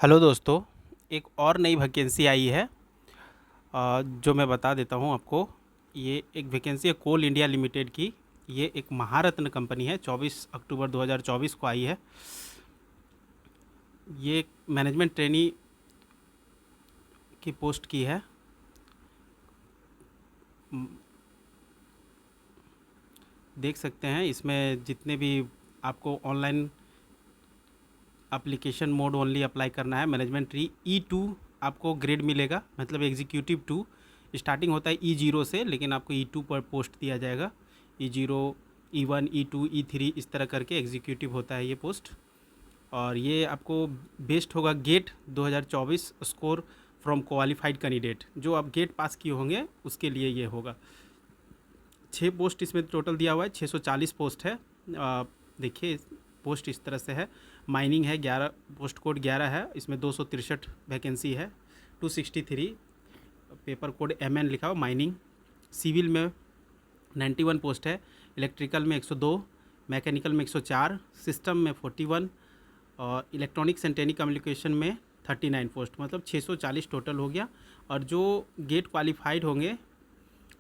Hello दोस्तों। एक और नई वैकेंसी आई है। जो मैं बता देता हूँ आपको। ये एक वैकेंसी है कोल इंडिया लिमिटेड की। ये एक महारत्न कंपनी है, 24 अक्टूबर 2024 को आई है। ये एक मैनेजमेंट ट्रेनी की पोस्ट की है। देख सकते हैं इसमें जितने भी आपको online application mode only apply करना है। मैनेजमेंट ट्री E2 आपको ग्रेड मिलेगा, मतलब एग्जीक्यूटिव 2। स्टार्टिंग होता है E0 से, लेकिन आपको E2 पर पोस्ट दिया जाएगा। E0, E1, E2, E3 इस तरह करके एग्जीक्यूटिव होता है ये पोस्ट। और ये आपको बेस्ड होगा GATE 2024 score from qualified candidate. जो आप गेट पास किए होंगे उसके लिए ये होगा। 6 पोस्ट इसमें टोटल दिया हुआ है, 640 पोस्ट है। देखिए पोस्ट इस तरह से है। माइनिंग है 11, पोस्ट कोड 11 है। इसमें 263 वैकेंसी है। 263 पेपर कोड MN लिखा हुआ माइनिंग। सिविल में 91 पोस्ट है। इलेक्ट्रिकल में 102, मैकेनिकल में 104, सिस्टम में 41 और इलेक्ट्रॉनिक्स एंड टेलीकम्युनिकेशन में 39 पोस्ट, मतलब 640 टोटल हो गया। और जो गेट क्वालिफाइड होंगे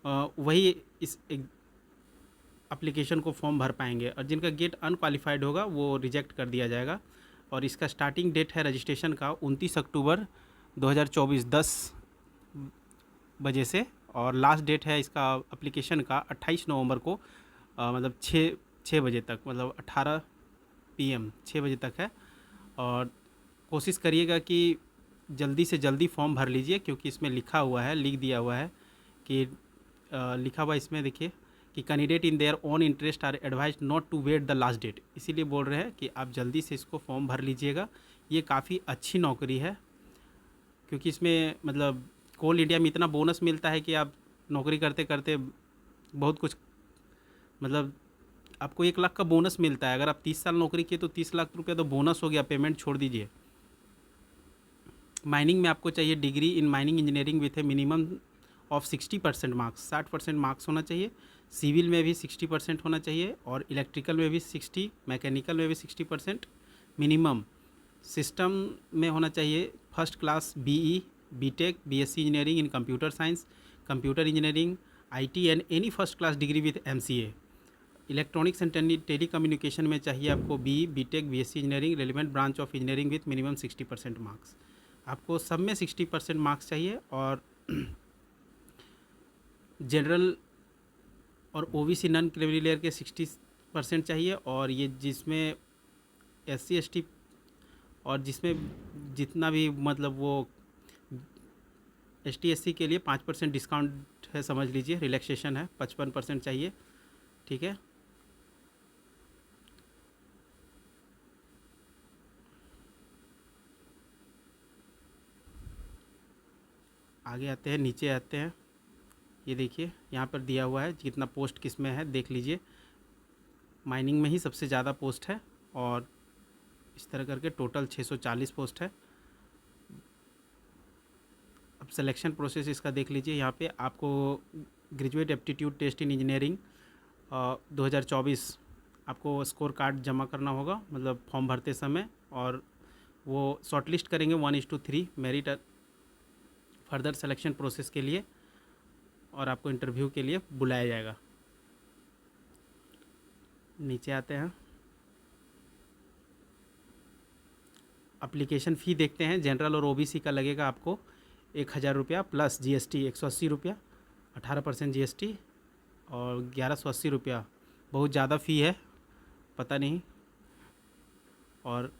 वही इस एप्लीकेशन को फॉर्म भर पाएंगे, और जिनका गेट अनक्वालिफाइड होगा वो रिजेक्ट कर दिया जाएगा। और इसका स्टार्टिंग डेट है रजिस्ट्रेशन का 29 अक्टूबर 2024 10 बजे से। और लास्ट डेट है इसका एप्लीकेशन का 28 नवंबर को, मतलब 6 बजे तक, मतलब 18 PM 6 बजे तक है। और कोशिश करिएगा कि जल्दी से जल्दी फॉर्म भर लीजिए, क्योंकि इसमें लिखा हुआ है, लिख दिया हुआ है कि लिखा हुआ इसमें देखिए कि candidate in their own interest are advise not to wait the last date. इसीलिए बोल रहे हैं कि आप जल्दी से इसको फॉर्म भर लीजिएगा। ये काफ़ी अच्छी नौकरी है, क्योंकि इसमें मतलब कोल इंडिया में इतना बोनस मिलता है कि आप नौकरी करते करते बहुत कुछ, मतलब आपको 1 लाख का बोनस मिलता है। अगर आप 30 साल नौकरी किए तो 30 लाख रुपया तो बोनस हो गया, पेमेंट छोड़ दीजिए। माइनिंग में आपको चाहिए degree in mining engineering with A minimum of 60% marks, 60% marks होना चाहिए। सिविल में भी 60% होना चाहिए, और इलेक्ट्रिकल में भी 60, मैकेनिकल में भी 60% मिनिमम। सिस्टम में होना चाहिए first class BE, BTech, BSc engineering in computer science, computer engineering, IT and any first class degree with MCA। Electronics and telecommunication में चाहिए आपको BE, BTech, BSc engineering relevant branch of engineering with minimum 60% marks. आपको सब में 60% marks चाहिए। और general और OBC non criminal के 60% चाहिए। और ये जिसमें SC ST और जिसमें जितना भी मतलब वो ST SC के लिए 5% डिस्काउंट है, समझ लीजिए रिलैक्सेशन है, 55% चाहिए। ठीक है। आगे आते हैं, नीचे आते हैं। ये देखिए यहाँ पर दिया हुआ है कितना पोस्ट किस में है, देख लीजिए। माइनिंग में ही सबसे ज़्यादा पोस्ट है, और इस तरह करके टोटल 640 पोस्ट है। अब सिलेक्शन प्रोसेस इसका देख लीजिए। यहाँ पे आपको graduate aptitude test in engineering 2024 आपको स्कोर कार्ड जमा करना होगा, मतलब फॉर्म भरते समय। और वो शॉर्टलिस्ट करेंगे 1:3 मेरिट फर्दर सिलेक्शन प्रोसेस के लिए, और आपको इंटरव्यू के लिए बुलाया जाएगा। नीचे आते हैं, एप्लीकेशन फ़ी देखते हैं। जनरल और OBC का लगेगा आपको 1000 रुपया प्लस GST 180 रुपया, 18% GST, और 1180 रुपया। बहुत ज़्यादा फ़ी है, पता नहीं। और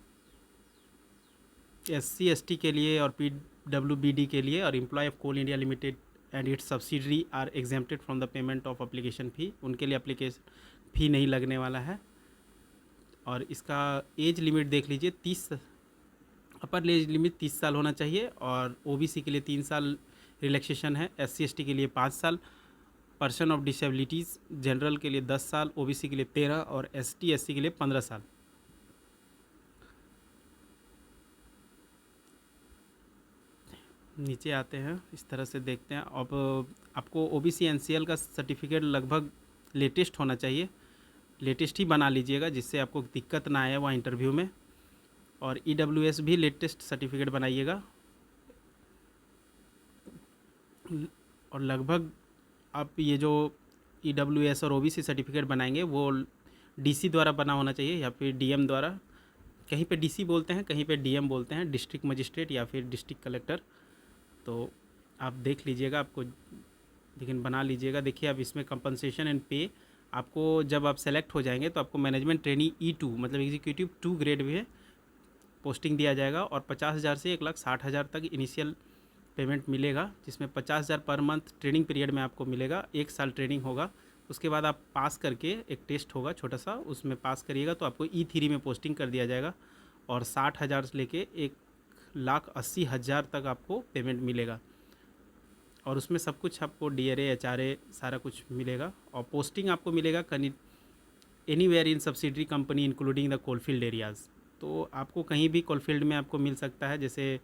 SC ST के लिए और PWBD के लिए और employ of Coal India limited and its subsidiary are exempted from the payment of application fee. उनके लिए एप्लीकेशन फ़ी नहीं लगने वाला है। और इसका एज लिमिट देख लीजिए, 30 अपर एज लिमिट 30 साल होना चाहिए। और OBC के लिए 3 साल रिलैक्सेशन है, SC ST के लिए 5 साल, पर्सन ऑफ डिसेबिलिटीज़ जनरल के लिए 10 साल, OBC के लिए 13 और ST SC के लिए 15 साल। नीचे आते हैं, इस तरह से देखते हैं। अब आपको OBC NCL का सर्टिफिकेट लगभग लेटेस्ट होना चाहिए, लेटेस्ट ही बना लीजिएगा, जिससे आपको दिक्कत ना आए वहाँ इंटरव्यू में। और EWS भी लेटेस्ट सर्टिफिकेट बनाइएगा। और लगभग आप ये जो EWS और OBC सर्टिफिकेट बनाएंगे वो DC द्वारा बना होना चाहिए या फिर DM द्वारा। कहीं पे DC बोलते हैं, कहीं पे DM बोलते हैं, डिस्ट्रिक्ट मजिस्ट्रेट या फिर डिस्ट्रिक्ट कलेक्टर। तो आप देख लीजिएगा, आपको लेकिन बना लीजिएगा। देखिए अब इसमें कंपनसेशन एंड पे आपको जब आप सेलेक्ट हो जाएंगे तो आपको मैनेजमेंट ट्रेनी E2 मतलब एग्जीक्यूटिव 2 ग्रेड में पोस्टिंग दिया जाएगा और 50,000 से 1,60,000 तक इनिशियल पेमेंट मिलेगा, जिसमें 50,000 पर मंथ ट्रेनिंग पीरियड में आपको मिलेगा। 1 साल ट्रेनिंग होगा, उसके बाद आप पास करके एक टेस्ट होगा छोटा सा, उसमें पास करिएगा तो आपको E3 में पोस्टिंग कर दिया जाएगा और 60,000 से लेके 1,80,000 तक आपको पेमेंट मिलेगा। और उसमें सब कुछ आपको DRA HRA सारा कुछ मिलेगा। और पोस्टिंग आपको मिलेगा anywhere in subsidiary company including the coalfield areas. तो आपको कहीं भी कोलफील्ड में आपको मिल सकता है। जैसे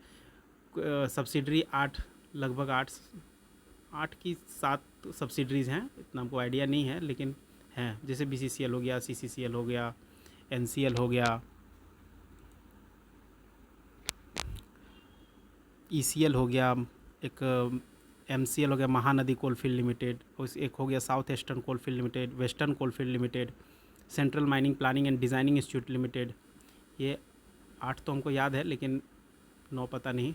सब्सिडरी 8 लगभग 8 की 7 सब्सिडरीज़ हैं, इतना हमको आइडिया नहीं है लेकिन हैं। जैसे BCCL हो गया, CCCL हो गया, NCL हो गया, ECL हो गया, एक MCL हो गया महानदी कोलफील्ड लिमिटेड, उस एक हो गया south eastern coalfield limited, western coalfield limited, central mining planning and designing institute limited. ये 8 तो हमको याद है लेकिन 9 पता नहीं।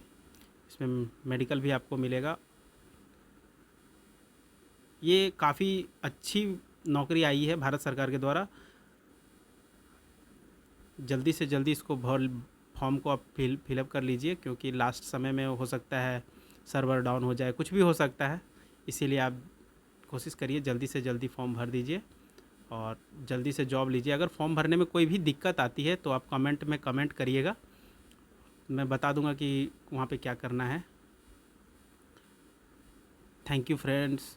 इसमें मेडिकल भी आपको मिलेगा। ये काफ़ी अच्छी नौकरी आई है भारत सरकार के द्वारा। जल्दी से जल्दी इसको फॉर्म को आप फिलअप कर लीजिए, क्योंकि लास्ट समय में हो सकता है सर्वर डाउन हो जाए, कुछ भी हो सकता है। इसीलिए आप कोशिश करिए जल्दी से जल्दी फॉर्म भर दीजिए और जल्दी से जॉब लीजिए। अगर फॉर्म भरने में कोई भी दिक्कत आती है तो आप कमेंट में कमेंट करिएगा, मैं बता दूंगा कि वहाँ पे क्या करना है। Thank you friends.